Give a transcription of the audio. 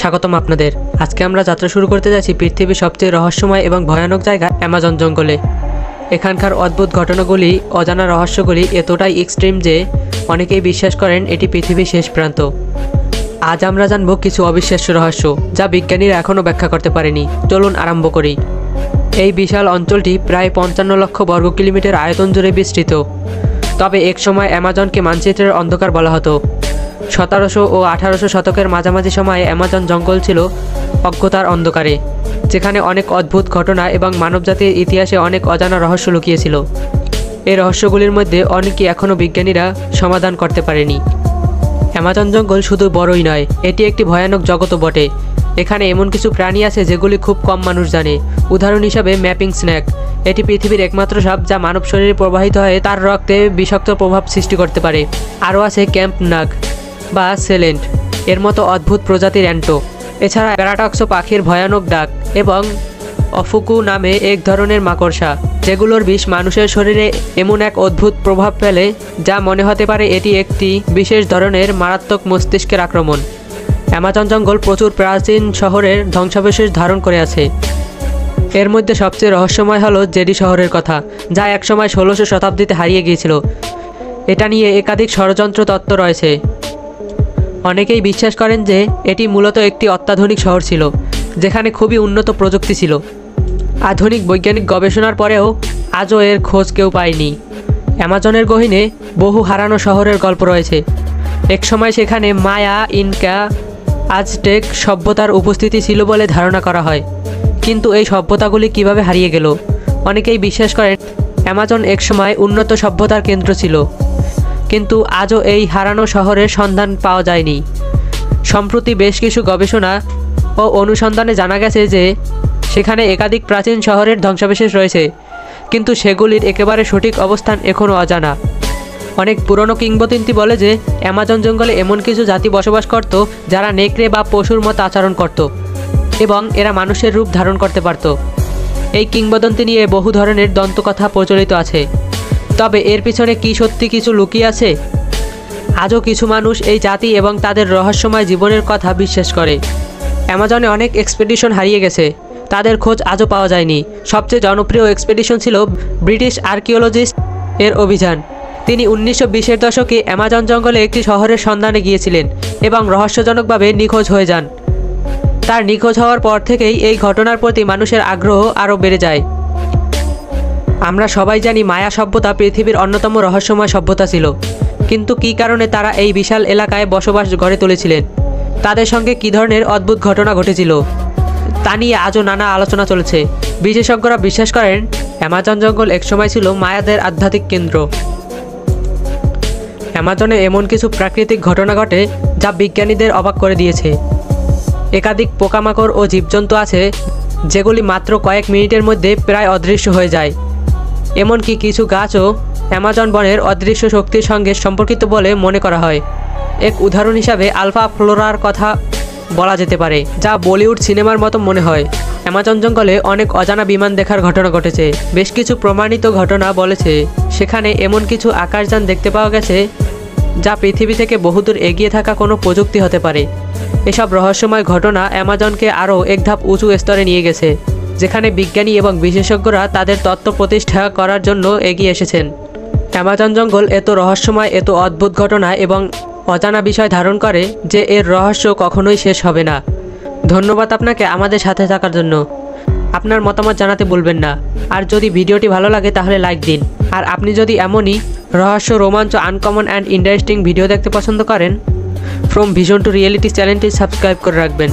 স্বাগতম আপনাদের। আজকে আমরা যাত্রা শুরু করতে যাচ্ছি পৃথিবীর সবচেয়ে রহস্যময় এবং ভয়ানক জায়গা অ্যামাজন জঙ্গলে। এখানকার অদ্ভুত ঘটনাগুলি, অজানা রহস্যগুলি এতটাই এক্সট্রিম যে অনেকেই বিশ্বাস করেন এটি পৃথিবীর শেষ প্রান্ত। আজ আমরা জানব কিছু অবিশ্বাস্য রহস্য যা বিজ্ঞানীরা এখনও ব্যাখ্যা করতে পারেনি। চলুন আরম্ভ করি। এই বিশাল অঞ্চলটি প্রায় 55 লক্ষ বর্গ কিলোমিটার আয়তন জুড়ে বিস্তৃত। তবে একসময় অ্যামাজনকে মানচিত্রের অন্ধকার বলা হতো। 1700 ও 1800 শতকের মাঝামাঝি সময়ে অ্যামাজন জঙ্গল ছিল অজ্ঞতার অন্ধকারে, যেখানে অনেক অদ্ভুত ঘটনা এবং মানবজাতির ইতিহাসে অনেক অজানা রহস্য লুকিয়েছিল। এই রহস্যগুলির মধ্যে অনেকই এখনও বিজ্ঞানীরা সমাধান করতে পারেনি। অ্যামাজন জঙ্গল শুধু বড়ই নয়, এটি একটি ভয়ানক জগৎও বটে। এখানে এমন কিছু প্রাণী আছে যেগুলি খুব কম মানুষ জানে। উদাহরণ হিসাবে ম্যাপিং স্নেক। এটি পৃথিবীর একমাত্র সাপ যা মানব শরীরে প্রবাহিত হয়ে তার রক্তে বিষাক্ত প্রভাব সৃষ্টি করতে পারে। আরও আছে ক্যাম্প নাগ বা সেলেন্ট, এর মতো অদ্ভুত প্রজাতির অ্যান্টো। এছাড়া প্যারাটক্সো পাখির ভয়ানক ডাক এবং অফুকু নামে এক ধরনের মাকড়সা, যেগুলোর বিষ মানুষের শরীরে এমন এক অদ্ভুত প্রভাব ফেলে যা মনে হতে পারে এটি একটি বিশেষ ধরনের মারাত্মক মস্তিষ্কের আক্রমণ। অ্যামাজন জঙ্গল প্রচুর প্রাচীন শহরের ধ্বংসাবশেষ ধারণ করে আছে। এর মধ্যে সবচেয়ে রহস্যময় হলো জেডি শহরের কথা, যা একসময় 1600 শতাব্দীতে হারিয়ে গিয়েছিল। এটা নিয়ে একাধিক ষড়যন্ত্র তত্ত্ব রয়েছে। অনেকেই বিশ্বাস করেন যে এটি মূলত একটি অত্যাধুনিক শহর ছিল, যেখানে খুবই উন্নত প্রযুক্তি ছিল। আধুনিক বৈজ্ঞানিক গবেষণার পরেও আজও এর খোঁজ কেউ পায়নি। অ্যামাজনের গহীনে বহু হারানো শহরের গল্প রয়েছে। একসময় সেখানে মায়া, ইনকা, আজটেক সভ্যতার উপস্থিতি ছিল বলে ধারণা করা হয়। কিন্তু এই সভ্যতাগুলি কিভাবে হারিয়ে গেল? অনেকেই বিশ্বাস করেন অ্যামাজন একসময় উন্নত সভ্যতার কেন্দ্র ছিল, কিন্তু আজও এই হারানো শহরের সন্ধান পাওয়া যায়নি। সম্প্রতি বেশ কিছু গবেষণা ও অনুসন্ধানে জানা গেছে যে সেখানে একাধিক প্রাচীন শহরের ধ্বংসাবশেষ রয়েছে, কিন্তু সেগুলির একেবারে সঠিক অবস্থান এখনও অজানা। অনেক পুরনো কিংবদন্তি বলে যে অ্যামাজন জঙ্গলে এমন কিছু জাতি বসবাস করত যারা নেকড়ে বা পশুর মতো আচরণ করত এবং এরা মানুষের রূপ ধারণ করতে পারত। এই কিংবদন্তি নিয়ে বহু ধরনের দন্তকথা প্রচলিত আছে। তবে এর পিছনে কি সত্যি কিছু লুকিয়ে আছে? আজও কিছু মানুষ এই জাতি এবং তাদের রহস্যময় জীবনের কথা বিশ্বাস করে। অ্যামাজনে অনেক এক্সপেডিশন হারিয়ে গেছে, তাদের খোঁজ আজও পাওয়া যায়নি। সবচেয়ে জনপ্রিয় এক্সপেডিশন ছিল ব্রিটিশ আর্কিওলজিস্ট এর অভিযান। তিনি 1920-এর দশকে অ্যামাজন জঙ্গলে একটি শহরের সন্ধানে গিয়েছিলেন এবং রহস্যজনকভাবে নিখোঁজ হয়ে যান। তার নিখোঁজ হওয়ার পর থেকেই এই ঘটনার প্রতি মানুষের আগ্রহ আরও বেড়ে যায়। আমরা সবাই জানি মায়া সভ্যতা পৃথিবীর অন্যতম রহস্যময় সভ্যতা ছিল, কিন্তু কী কারণে তারা এই বিশাল এলাকায় বসবাস গড়ে তুলেছিলেন? তাদের সঙ্গে কী ধরনের অদ্ভুত ঘটনা ঘটেছিল তা নিয়ে আজও নানা আলোচনা চলেছে। বিশেষজ্ঞরা বিশ্বাস করেন অ্যামাজন জঙ্গল একসময় ছিল মায়াদের আধ্যাত্মিক কেন্দ্র। অ্যামাজনে এমন কিছু প্রাকৃতিক ঘটনা ঘটে যা বিজ্ঞানীদের অবাক করে দিয়েছে। একাধিক পোকামাকড় ও জীবজন্তু আছে যেগুলি মাত্র কয়েক মিনিটের মধ্যে প্রায় অদৃশ্য হয়ে যায়। এমনকি কিছু গাছও অ্যামাজন বনের অদৃশ্য শক্তির সঙ্গে সম্পর্কিত বলে মনে করা হয়। এক উদাহরণ হিসাবে আলফা ফ্লোরার কথা বলা যেতে পারে, যা বলিউড সিনেমার মতো মনে হয়। অ্যামাজন জঙ্গলে অনেক অজানা বিমান দেখার ঘটনা ঘটেছে। বেশ কিছু প্রমাণিত ঘটনা বলেছে সেখানে এমন কিছু আকাশযান দেখতে পাওয়া গেছে যা পৃথিবী থেকে বহুদূর এগিয়ে থাকা কোনো প্রযুক্তি হতে পারে। এসব রহস্যময় ঘটনা অ্যামাজনকে আরও এক ধাপ উঁচু স্তরে নিয়ে গেছে, যেখানে বিজ্ঞানী এবং বিশেষজ্ঞরা তাদের তত্ত্ব প্রতিষ্ঠা করার জন্য এগিয়ে এসেছেন। অ্যামাজন জঙ্গল এত রহস্যময়, এত অদ্ভুত ঘটনা এবং অজানা বিষয় ধারণ করে যে এর রহস্য কখনোই শেষ হবে না। ধন্যবাদ আপনাকে আমাদের সাথে থাকার জন্য। আপনার মতামত জানাতে ভুলবেন না। আর যদি ভিডিওটি ভালো লাগে তাহলে লাইক দিন। আর আপনি যদি এমনই রহস্য, রোমাঞ্চ, আনকমন অ্যান্ড ইন্টারেস্টিং ভিডিও দেখতে পছন্দ করেন, ফ্রম ভিশন টু রিয়েলিটি চ্যানেলটি সাবস্ক্রাইব করে রাখবেন।